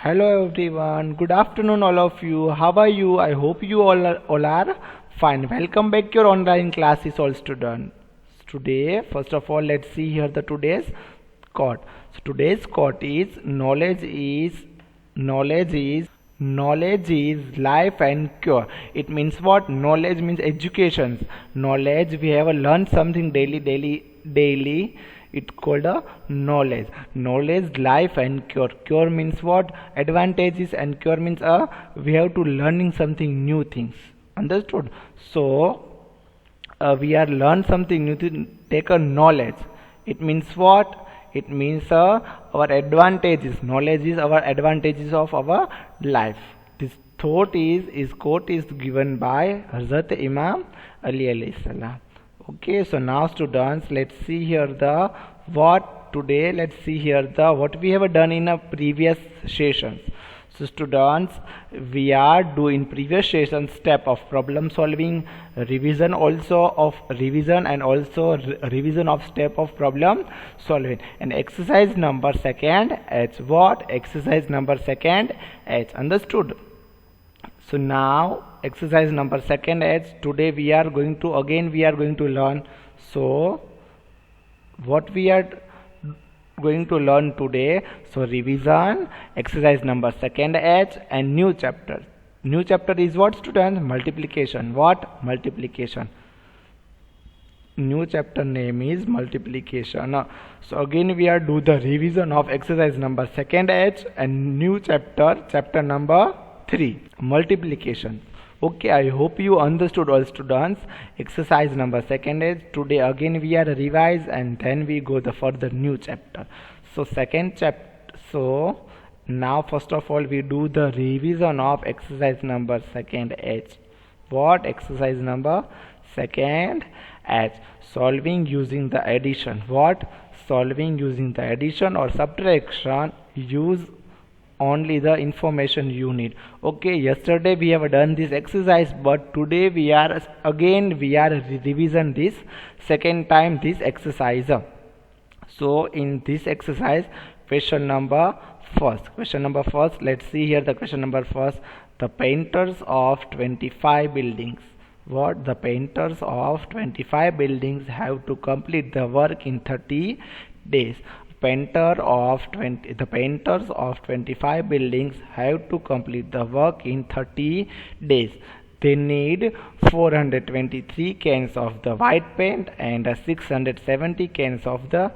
Hello everyone, good afternoon all of you. How are you? I hope you all are fine. Welcome back to your online classes all students. Today, first of all, let's see here the today's quote. So today's quote is knowledge is life and cure. It means what? Knowledge means education. Knowledge, we have learned something daily. It called a knowledge, life and cure means what? Advantages, and cure means we have to learning something new things. Understood? So we are learn something new to take a knowledge. It means what? It means our advantages. Knowledge is our advantages of our life. This quote is given by Hazrat Imam Ali alayhi salam. Okay, so now students, let's see here the what today. Let's see here the what we have done in a previous sessions. So students, we are doing previous session step of problem solving, revision and also revision of step of problem solving, and exercise number second H. What? Exercise number second H. Understood? So now exercise number second H. Today we are going to learn. So what we are going to learn today? So revision, exercise number second H, and new chapter. New chapter is what, students? Multiplication. What? Multiplication. New chapter name is multiplication. So again we are do the revision of exercise number second H and new chapter number 3, multiplication. Okay, I hope you understood all students. Exercise number second is today again we are revise, and then we go the further new chapter. So second chapter. So now first of all we do the revision of exercise number second H. What? Exercise number second H. Solving using the addition. What? Solving using the addition or subtraction. Use only the information you need. Okay, yesterday we have done this exercise, but today we are revision this second time this exercise. So in this exercise, question number first, let's see here the question number first. The painters of 25 buildings. What? The painters of 25 buildings have to complete the work in 30 days. The painters of 25 buildings have to complete the work in 30 days. They need 423 cans of the white paint and 670 cans of the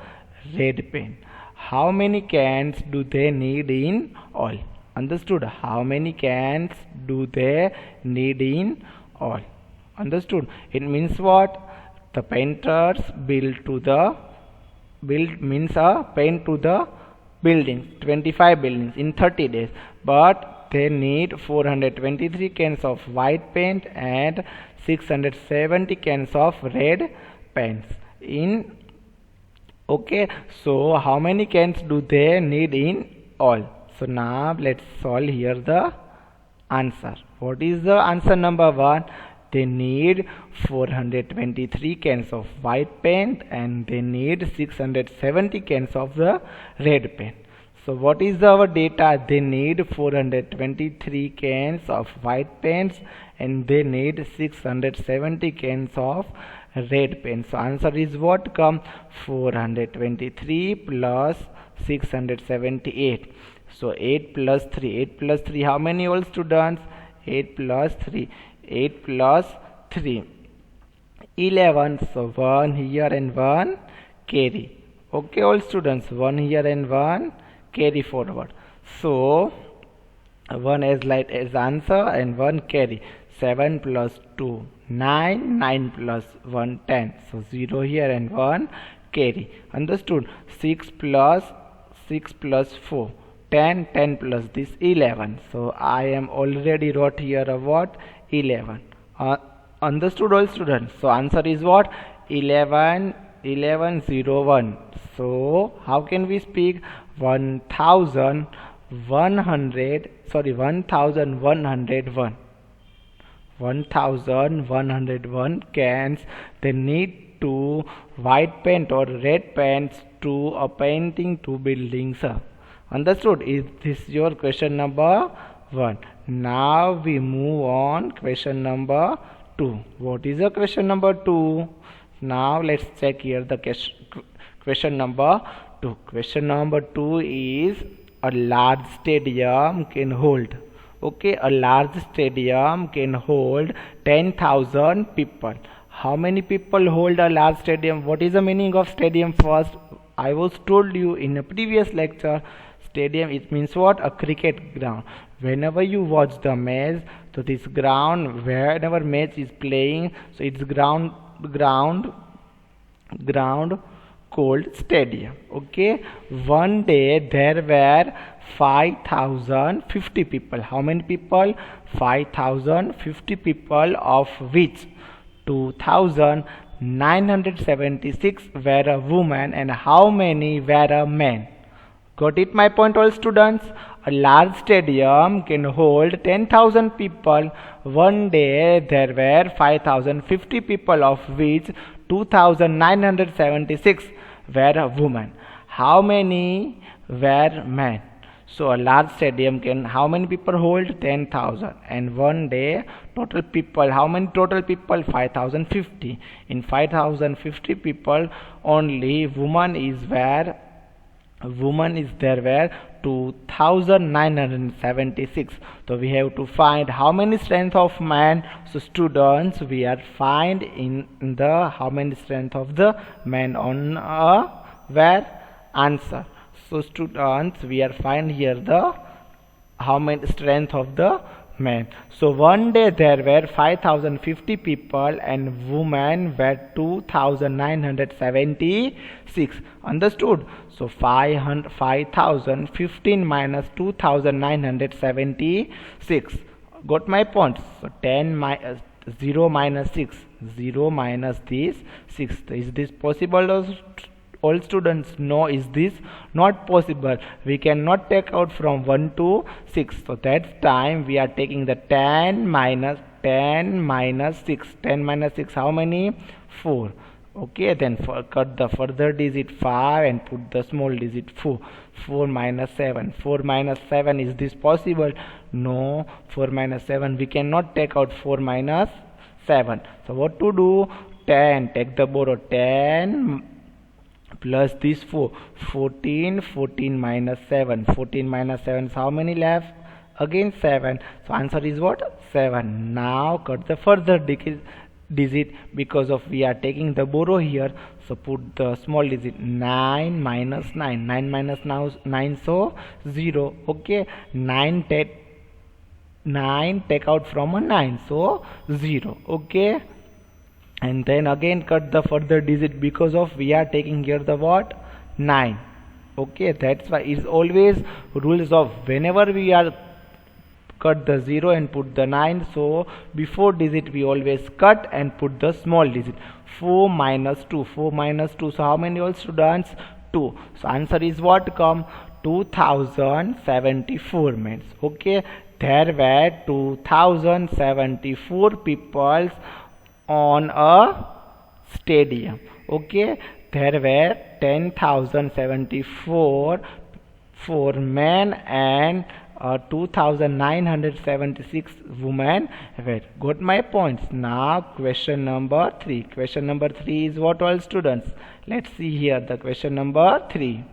red paint. How many cans do they need in all? Understood? How many cans do they need in all? Understood? It means what? The painters means paint to the buildings, 25 buildings in 30 days, but they need 423 cans of white paint and 670 cans of red paints in. Okay, so how many cans do they need in all? So now let's solve here the answer. What is the answer number 1? They need 423 cans of white paint and they need 670 cans of the red paint. So what is our data? They need 423 cans of white paints and they need 670 cans of red paint. So answer is what come? 423 plus 678. So 8 plus 3. 8 plus 3. How many all students? 8 plus 3. 8 plus 3. 11. So 1 here and 1 carry. Okay, all students. 1 here and 1 carry forward. So 1 as light as answer and 1 carry. 7 plus 2 9. 9 plus 1 10. So 0 here and 1 carry. Understood? 6 plus 4 10. 10 plus this 11. So I am already wrote here a what? 11. Understood all students? So answer is what? 1101. So how can we speak? 1101. 1101 cans. They need to white paint or red paints to a painting to buildings. Understood? Is this your question number 1? Now we move on question number 2. What is the question number 2? Now let's check here the question number 2. Question number 2 is a large stadium can hold. Okay, a large stadium can hold 10,000 people. How many people hold a large stadium? What is the meaning of stadium first? I was told you in a previous lecture, stadium it means what? A cricket ground. Whenever you watch the match, so this ground, whenever match is playing, so it's ground called stadium. Okay, one day there were 5,050 people. How many people? 5,050 people, of which 2,976 were a woman and how many were a men? Got it my point, all students? A large stadium can hold 10,000 people. One day there were 5,050 people, of which 2,976 were women. How many were men? So a large stadium can how many people hold? 10,000. And one day total people, how many total people? 5,050. In 5,050 people only woman is there were 2,976. So we have to find how many strength of man. So students, we are find in the how many strength of the man on where answer. So students, we are find here the how many strength of the men. So one day there were 5,050 people and women were 2,976. Understood? So 5,015 minus 2,976. Got my point? So 0 minus 6. 0 minus this 6. Is this possible? All students? No, is this not possible? We cannot take out from 1 to 6. So that time we are taking the 10 minus 6. 10 minus 6, how many? 4. Okay, then cut the further digit 5 and put the small digit 4. 4 minus 7. 4 minus 7, is this possible? No, 4 minus 7. We cannot take out 4 minus 7. So what to do? 10. Take the borrow. 10 plus this 4. 14. 14 minus 7. 14 minus 7. So how many left? Again 7. So answer is what? 7. Now cut the further digit because of we are taking the borrow here. So put the small digit. 9 minus 9. 9 minus now 9. So 0. Okay. 9 take out from a 9. So 0. Okay. And then again cut the further digit because of we are taking here the what? 9. Okay, that's why it's always rules of whenever we are cut the 0 and put the 9, so before digit we always cut and put the small digit. 4 minus 2. 4 minus 2. So how many all students? 2. So answer is what come? 2,074 means. Okay, there were 2,074 people on a stadium. Okay, there were 10,074 for men and 2,976 women were. Got my points? Now question number 3. Question number 3 is what, all students? Let's see here the question number 3.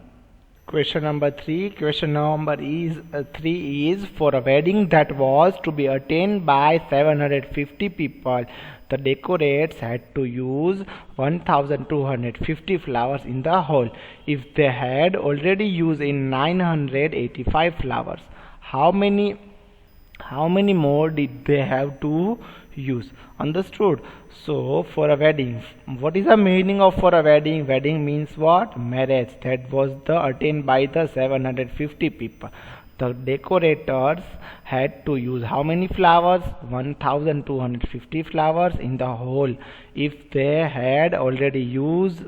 Question number 3. Question number 3 is for a wedding that was to be attended by 750 people. The decorators had to use 1,250 flowers in the hall. If they had already used in 985 flowers, how many more did they have to use? Understood? So for a wedding, what is the meaning of for a wedding? Wedding means what? Marriage. That was the attained by the 750 people. The decorators had to use how many flowers? 1,250 flowers in the whole. If they had already used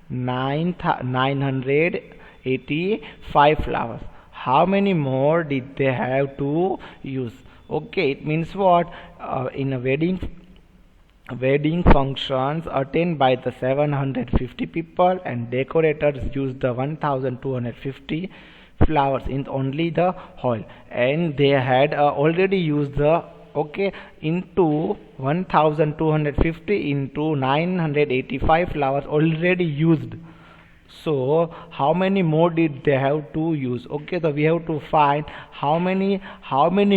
985 flowers, how many more did they have to use? Okay, it means what? In a wedding functions attended by the 750 people and decorators use the 1,250 flowers in only the hall, and they had already used the okay into 1250 into 985 flowers already used. So how many more did they have to use? Okay, so we have to find how many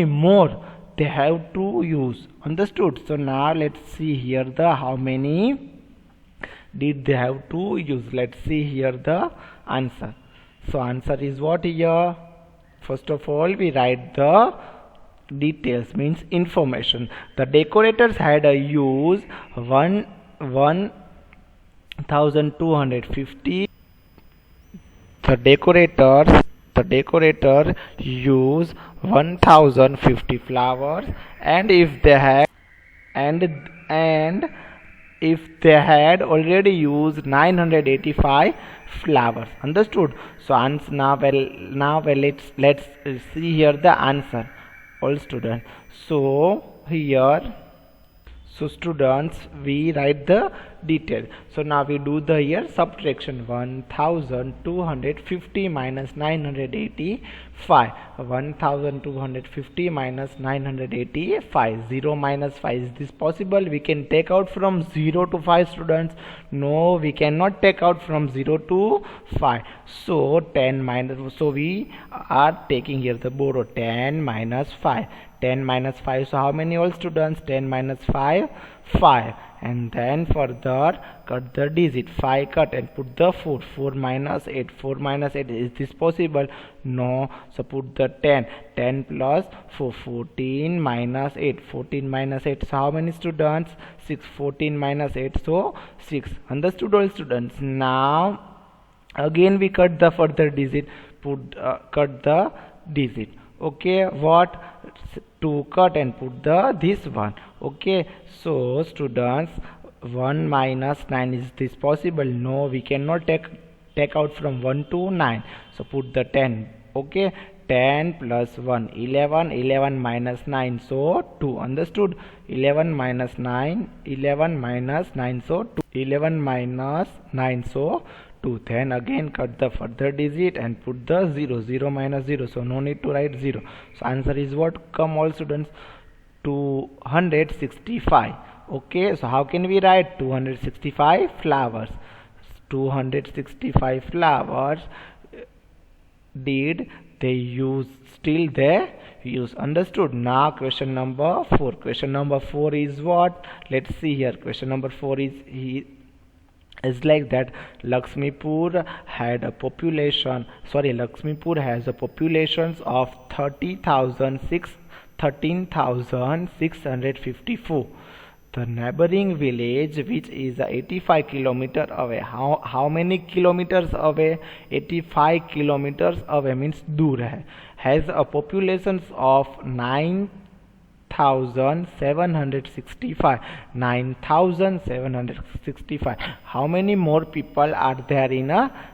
more they have to use. Understood? So now let's see here the how many did they have to use. Let's see here the answer. So answer is what here? First of all, we write the details, means information. The decorators had a use 1250. The decorator use 1050 flowers, and if they had and if they had already used 985 flowers. Understood? So answer now let's see here the answer, all students. So here, so students, we write the detail. So now we do the here subtraction. 1250 minus 985. 1250 minus 985. 0 minus 5. Is this possible? We can take out from 0 to 5, students. No, we cannot take out from 0 to 5. So 10 minus, so we are taking here the borrow. 10 minus 5. 10 minus 5, so how many all students? 10 minus 5, 5. And then further cut the digit. 5 cut and put the 4. 4 minus 8. 4 minus 8. Is this possible? No. So put the 10. 10 plus 4. 14 minus 8. 14 minus 8. So how many students? 6. 14 minus 8. So 6. Understood all students? Now again we cut the further digit. Cut the digit. Okay, what? To cut and put the this one. Okay, so students, 1 minus 9, is this possible? No, we cannot take out from 1 to 9. So put the 10. Okay, 10 plus 1, 11. 11 minus 9, so 2. Understood? 11 minus 9. 11 minus 9, so 2. 11 minus 9, so 2. Then again cut the further digit and put the 0. 0 minus 0, so no need to write 0. So answer is what? Come all students? 265. Okay, so how can we write 265 flowers? 265 flowers did they use? Still they use. Understood? Now question number 4. Question number 4 is what? Let's see here. Question number 4 is like that. Lakshmipur has a population of 13,654. The neighboring village, which is 85 kilometers away. How many kilometers away? 85 kilometers away, means dur hai. Has a population of 9,765. 9,765. How many more people are there in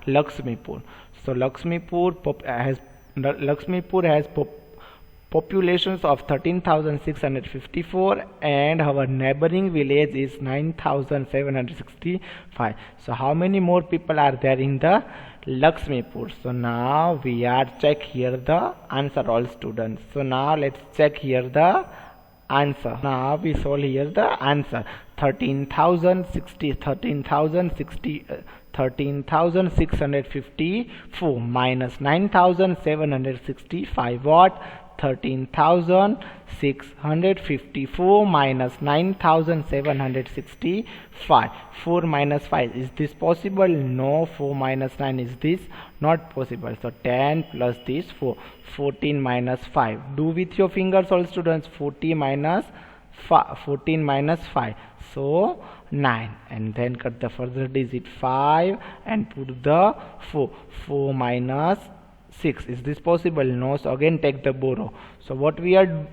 Lakshmipur? So Lakshmipur has populations of 13,654, and our neighboring village is 9,765. So how many more people are there in the Lakshmipur? So now we are check here the answer, all students. So now let's check here the answer. Now we solve here the answer. 13,654 minus 9,765. What? 13,654 minus 9,765. 4 minus 5. Is this possible? No. 4 minus 9. Is this not possible? So 10 plus this 4. 14 minus 5. Do with your fingers, all students. 14 minus 5. So 9. And then cut the further digit 5 and put the 4. 4 minus 6. Is this possible? No. So again take the borrow. So what we are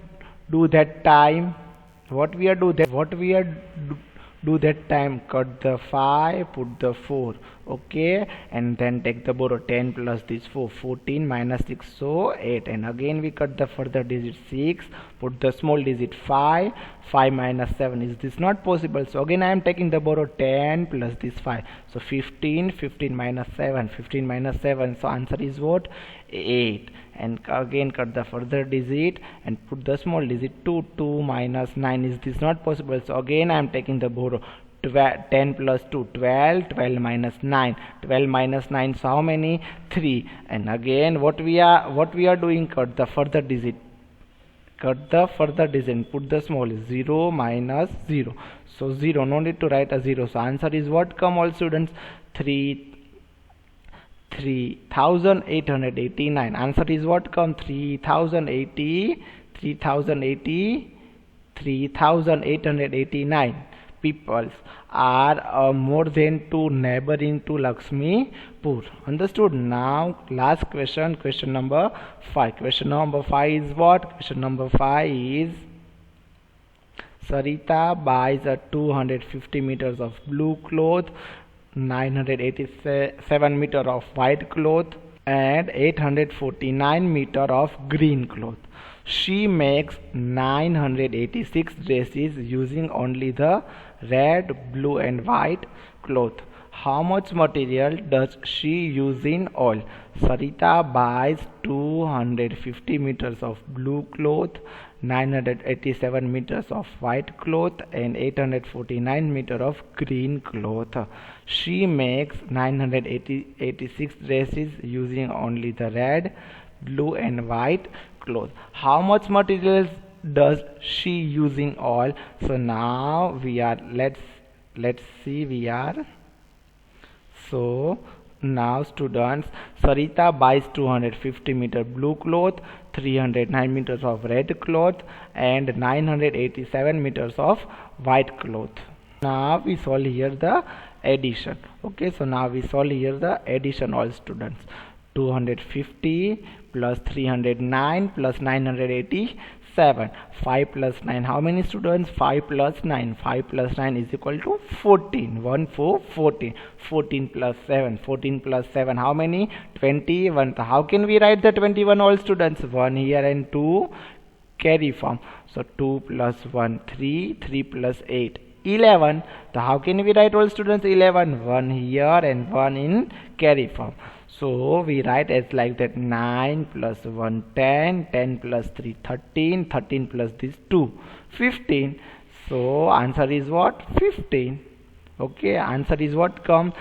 do that time? Cut the 5, put the 4. Okay, and then take the borrow. 10 plus this 4. 14 minus 6, so 8. And again we cut the further digit 6, put the small digit 5. 5 minus 7. Is this not possible? So again I am taking the borrow. 10 plus this 5, so 15. 15 minus 7. 15 minus 7, so answer is what? 8, and again cut the further digit and put the small digit 2. 2 minus 9, is this not possible? So again I am taking the borrow. 10 plus 2, 12. 12 minus 9, 12 minus 9, so how many? 3. And again what we are doing, cut the further digit, put the small 0 minus 0, so 0, no need to write a 0. So answer is what come, all students? 3889. Answer is what come? 3889 people are more than 2 neighboring to Lakshmipur. Understood? Now last question, question number 5. Question number 5 is what? Question number 5 is Sarita buys a 250 meters of blue cloth, 987 meter of white cloth, and 849 meter of green cloth. She makes 986 dresses using only the red, blue and white cloth. How much material does she use in all? Sarita buys 250 meters of blue cloth, 987 meters of white cloth and 849 meter of green cloth. She makes 986 dresses using only the red, blue and white cloth. How much materials does she use in all? So now we are, let's see, we are, so now students, Sarita buys 250 meter blue cloth, 309 meters of red cloth and 987 meters of white cloth. Now we solve here the addition. Okay, so now we solve here the addition, all students. 250 plus 309 plus 987. 5 plus 9, how many students? 5 plus 9. 5 plus 9 is equal to 14. 1 4 14. 14 plus 7. 14 plus 7, how many? 21. So how can we write the 21, all students? 1 here and 2 carry form. So 2 plus 1 3. 3 plus 8 11. So how can we write, all students? 11. 1 here and 1 in carry form. So we write as like that: 9 plus 1 10, 10 plus 3 13, 13 plus this 2 15. So answer is what? 15. Okay, answer is what comes?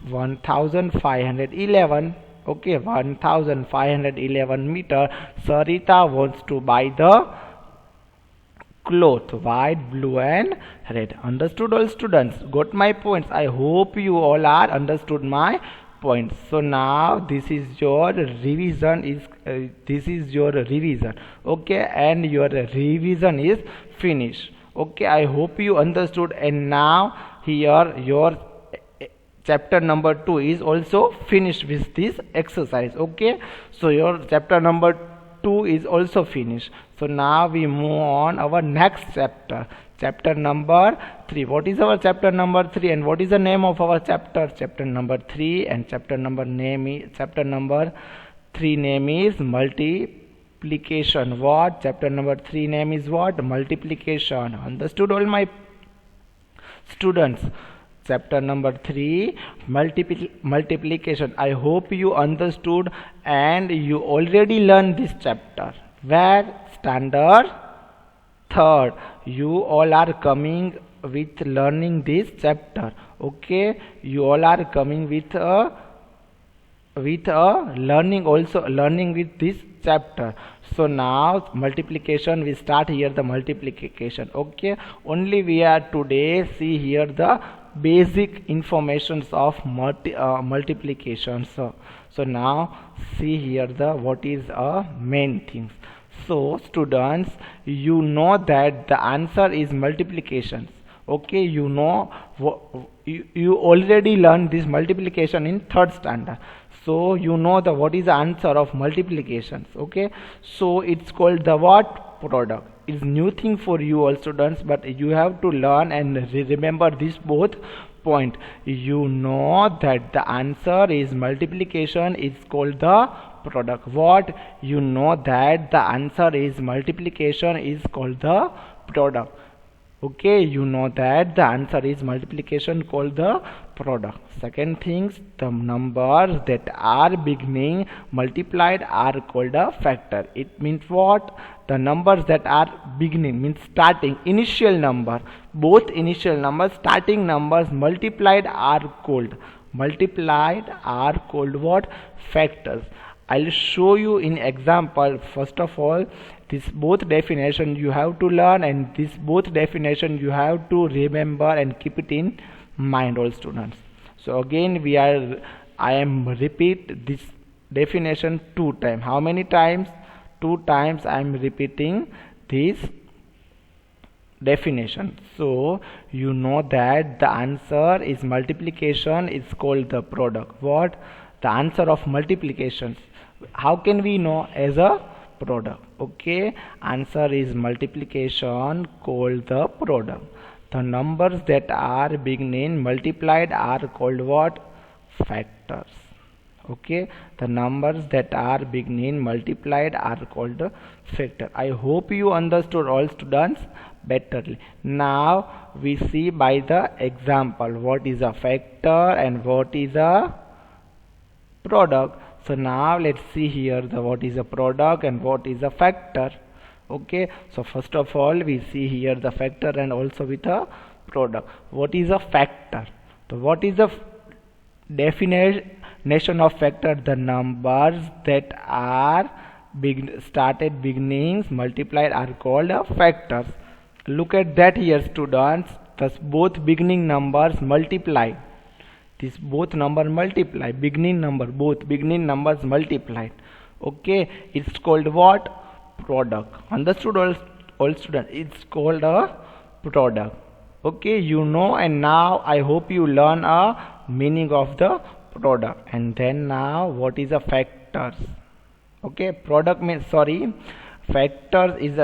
1511. Okay, 1511 meter. Sarita wants to buy the cloth, white, blue and red. Understood, all students? Got my points? I hope you all are understood my points. So now this is your revision, okay, and your revision is finished. Okay, I hope you understood. And now here your chapter number 2 is also finished with this exercise. Okay, so your chapter number 2 is also finished. So now we move on our next chapter, chapter number 3. What is our chapter number 3 and what is the name of our chapter? Chapter number 3 and chapter number 3 name is multiplication. What? Chapter number 3 name is what? Multiplication. Understood, all my students? Chapter number 3, multiplication. I hope you understood and you already learned this chapter. Where? Standard 3rd. You all are coming with learning this chapter. Okay, you all are coming with a learning, also learning with this chapter. So now multiplication, we start here the multiplication. Okay, only we are today see here the basic informations of multiplication. So now see here the what is main things. So students, you know that the answer is multiplication. Okay, you know, you already learned this multiplication in 3rd standard. So you know the what is the answer of multiplications. Okay, so it's called the what? Product. It's new thing for you all students, but you have to learn and remember this both point. You know that the answer is multiplication is called the product. What? You know that the answer is multiplication is called the product. Okay, you know that the answer is multiplication called the product. Second things, the numbers that are beginning multiplied are called a factor. It means what? The numbers that are beginning means starting, initial number. Both initial numbers, starting numbers multiplied are called what? Factors. I'll show you in example. First of all, this both definition you have to learn, and this both definition you have to remember and keep it in mind, all students. So again I am repeat this definition 2 times. How many times? 2 times I am repeating this definition. So you know that the answer is multiplication is called the product. What? The answer of multiplications. How can we know? As a product. Okay, answer is multiplication called the product. The numbers that are beginning multiplied are called what? Factors. Okay, the numbers that are beginning multiplied are called the factor. I hope you understood, all students, betterly. Now we see by the example what is a factor and what is a product. So now let's see here what is a product and what is a factor. Okay, so first of all we see here the factor and also with a product. What is a factor? So what is the definition of factor? The numbers that are started beginnings multiplied are called factors. Look at that here, students. Thus both beginning numbers multiplied. This both number multiply, beginning number, both beginning numbers multiplied. Okay, it's called what? Product. Understood, all students? It's called a product. Okay, you know, and now I hope you learn a meaning of the product. And then now what is a factors? Okay, product means, factors is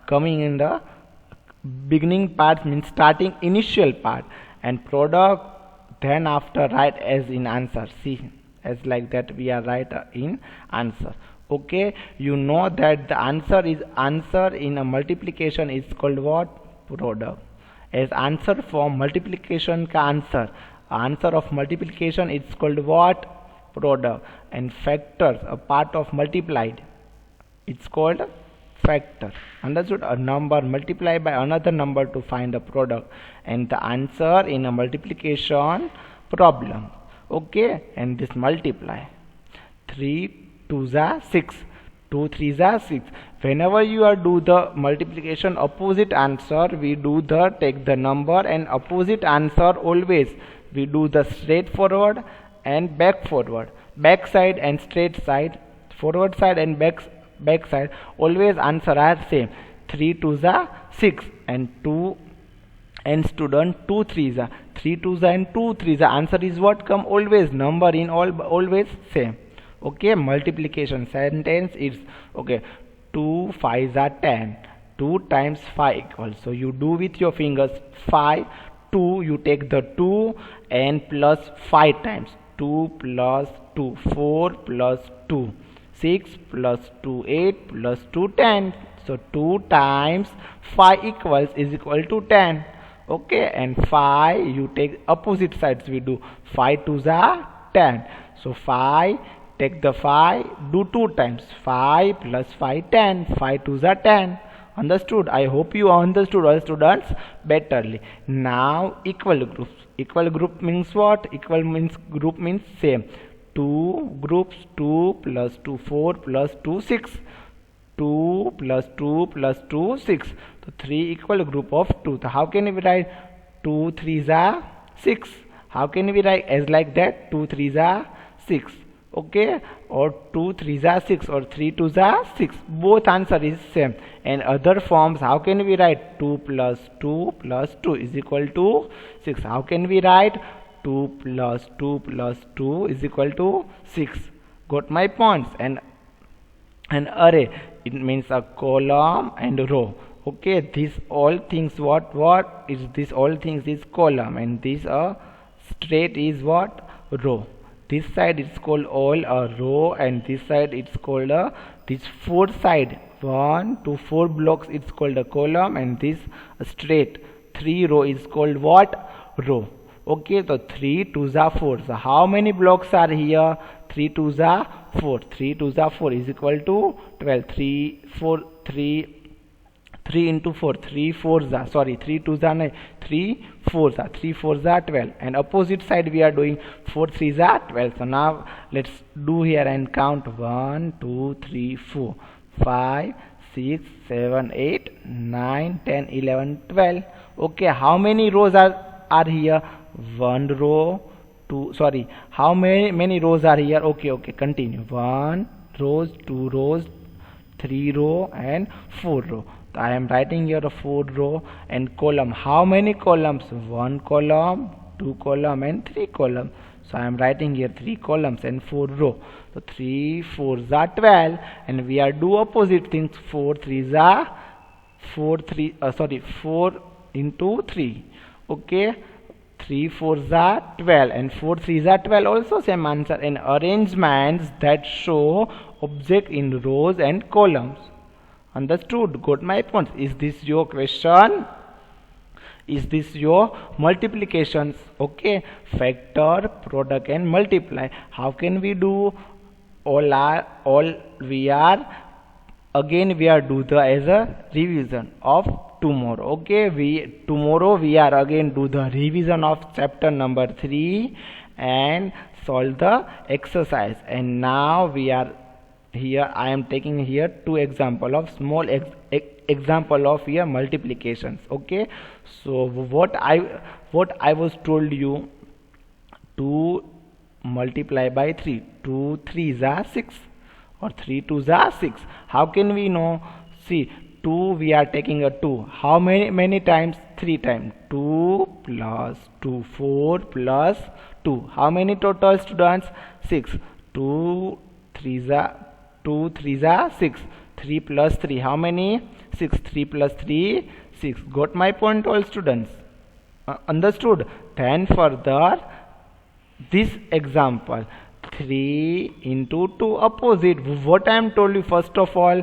coming in the beginning part, means starting initial part, and product then after write as in answer. See, as like that we are write in answer. Okay, you know that the answer in a multiplication is called what? Product. As answer for multiplication ka answer of multiplication is called what? Product. And factors, a part of multiplied, it's called factor. Understood? A number multiplied by another number to find a product, and the answer in a multiplication problem. Okay, and this multiply. 3 2s are 6, 2 3s are 6. Whenever you are do the multiplication opposite answer, we do the take the number and opposite answer. Always we do the straight forward and back forward, back side and straight side, forward side and back side. Always answer are same. 3 2s are 6 and 2 and student 2 3s are 3 2s and 2 3s. Answer is what? Come always number in always same. Okay, multiplication sentence is okay. 2 5s are 10. 2 times 5 equals. So you do with your fingers 5. 2 you take the 2 and plus 5 times. 2 plus 2 4 plus 2 6 plus 2 8 plus 2 10. So 2 times 5 equals is equal to 10. Okay, and 5 you take opposite sides. We do 5 2s are 10. So 5, take the 5, do 2 times. 5 plus 5 10. 5 2s are 10. Understood? I hope you understood, all students, betterly. Now equal groups. Equal group means what? Equal means group means same. 2 groups, 2 plus 2 4 plus 2 6. 2 plus 2 plus 2 6. So 3 equal group of 2. So how can we write 2 3s are 6? How can we write as like that? 2 3s are 6. Okay, or 2 3s are 6 or 3 2s are 6. Both answer is same. And other forms, how can we write 2 plus 2 plus 2 is equal to 6? How can we write 2 plus 2 plus 2 is equal to 6? Got my points? And an array, it means a column and row. Okay, these all things, what is this? All things is column, and this straight is what? Row. This side is called all a row, and this side it's called this 4 side 1 to 4 blocks it's called a column, and this straight 3 row is called what? row. Okay, so 3 2s are 4. So how many blocks are here? 3 2s are 4. 3 2s are 4 is equal to 12. 3 4 3 3 into 4, 3 4s are, sorry, 3 2s are 9, 3 4s are, 3 4s are 12, and opposite side we are doing 4 3s are 12. So now let's do here and count 1 2 3 4 5 6 7 8 9 10 11 12. Okay, how many rows are here? One row, two, sorry, how many rows are here? Okay, continue. 1 rows, 2 rows, 3 row and 4 row. So I am writing here a 4 row and column. How many columns? 1 column, 2 column and 3 column. So I am writing here 3 columns and 4 row. So 3 4s are 12, and we are do opposite things. 4 3s are 4 into 3. Okay, 3 4s are 12 and 4 3s are 12, also same answer. And arrangements that show object in rows and columns. Understood? Got my point? Is this your question? Is this your multiplications? Okay, factor, product and multiply. How can we do? We are do the as a revision of tomorrow. Okay, tomorrow we are again do the revision of chapter number 3 and solve the exercise. And now we are here, I am taking here two example of small example of here multiplications. Okay, so what I was told you, 2 multiply by 3, 2 3s are 6 or 3 2s are 6. How can we know? See, 2 we are taking a 2. How many times? 3 times. 2 plus 2, 4 plus 2. How many total, students? 6. 2 3s are 6. 3 plus 3. How many? 6. 3 plus 3, 6. Got my point, all students? Understood? Then further, this example, 3 into 2 opposite. What I am told you, first of all,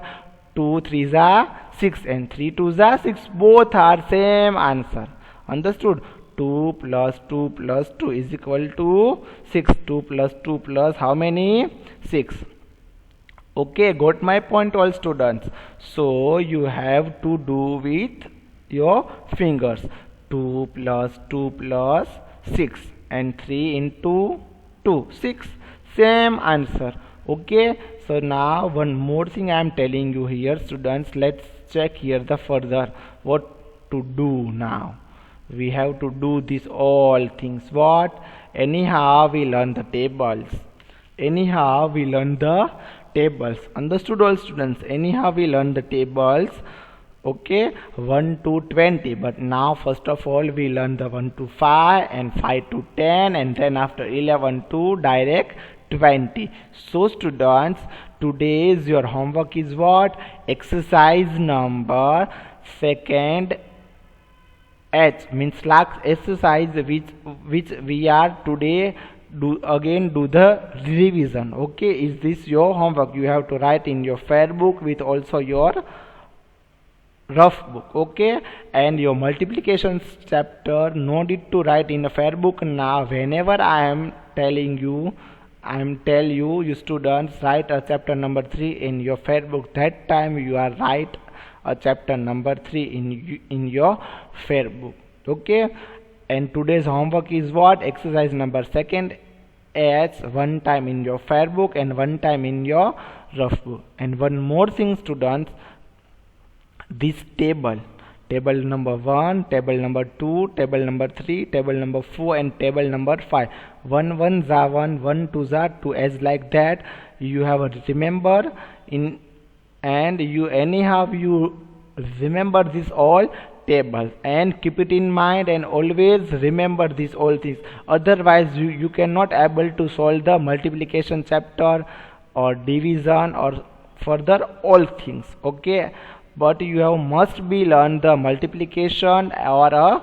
2 3s are 6 and 3 2s are 6. Both are same answer. Understood? 2 plus 2 plus 2 is equal to 6. 2 plus 2 plus how many? 6. Okay, got my point, all students? So you have to do with your fingers. 2 plus 2 plus 6 and 3 into 2, 6. Same answer. Okay, so now one more thing I am telling you here, students. Let's check here the further what to do now. We have to do this all things. What? Anyhow we learn the tables. Understood, all students? Anyhow we learn the tables. Okay, 1 to 20, but now first of all we learn the 1 to 5 and 5 to 10, and then after 11 to direct 20. So students, today's your homework is what? Exercise number second H, means last exercise which we are today do the revision. Okay, is this your homework? You have to write in your fair book with also your rough book. Okay, and your multiplications chapter no need to write in a fair book. Now whenever I am telling you, you students, write a chapter number 3 in your fair book. That time you are write a chapter number 3 in your fair book. Okay, and today's homework is what? Exercise number second H, one time in your fair book and one time in your rough book. And one more thing, students, this table number 1, table number 2, table number 3, table number 4 and table number 5. 1 1s are 1, 1 2s are 2, as like that you have to remember in, and you anyhow you remember this all tables and keep it in mind, and always remember these all things. Otherwise you cannot able to solve the multiplication chapter or division or further all things. Okay, but you have must be learn the multiplication or a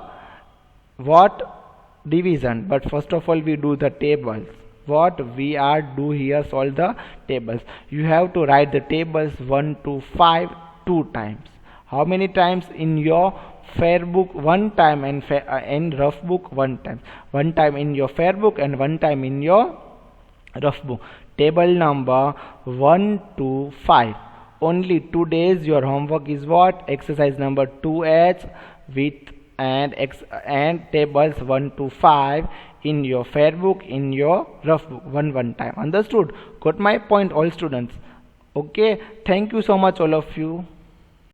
division. But first of all we do the tables. What we are do here, solve the tables. You have to write the tables 1 to 5 2 times. How many times? In your fair book one time and and rough book one time. One time in your fair book and one time in your rough book. Table number 1 to 5. Only 2 days your homework is what? Exercise number 2H with and tables 1 to 5 in your fair book, in your rough book, one time. Understood? Got my point, all students? Okay, thank you so much all of you.